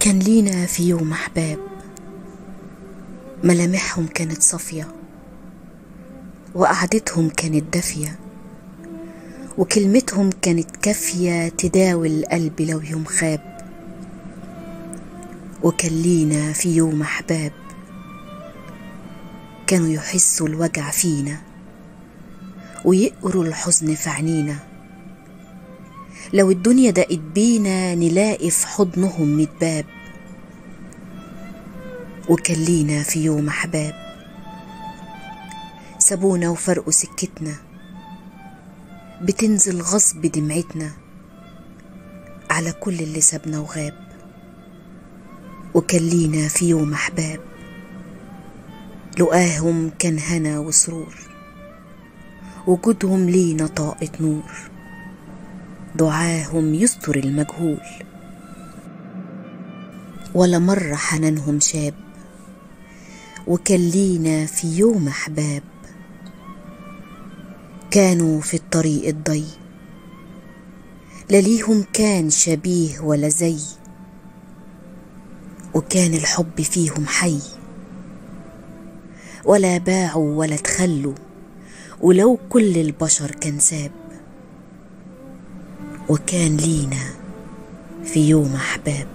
كان لينا في يوم أحباب، ملامحهم كانت صافية وقعدتهم كانت دافية، وكلمتهم كانت كافية تداوي القلب لو يوم خاب. وكان لينا في يوم أحباب كانوا يحسوا الوجع فينا ويقروا الحزن في عينينا، لو الدنيا دقت بينا نلاقي في حضنهم 100 باب. وكان لينا في يوم أحباب سابونا وفرقوا سكتنا، بتنزل غصب دمعتنا على كل اللي سابنا وغاب. وكان لينا في يوم أحباب لقاهم كان هنا وسرور، وجودهم لينا طاقة نور، دعاهم يستر المجهول، ولا مرة حنانهم شاب. وكان لينا في يوم أحباب كانوا في الطريق الضي، لا ليهم كان شبيه ولا زي، وكان الحب فيهم حي، ولا باعوا ولا تخلوا ولو كل البشر كان ساب. وكان لينا في يوم أحباب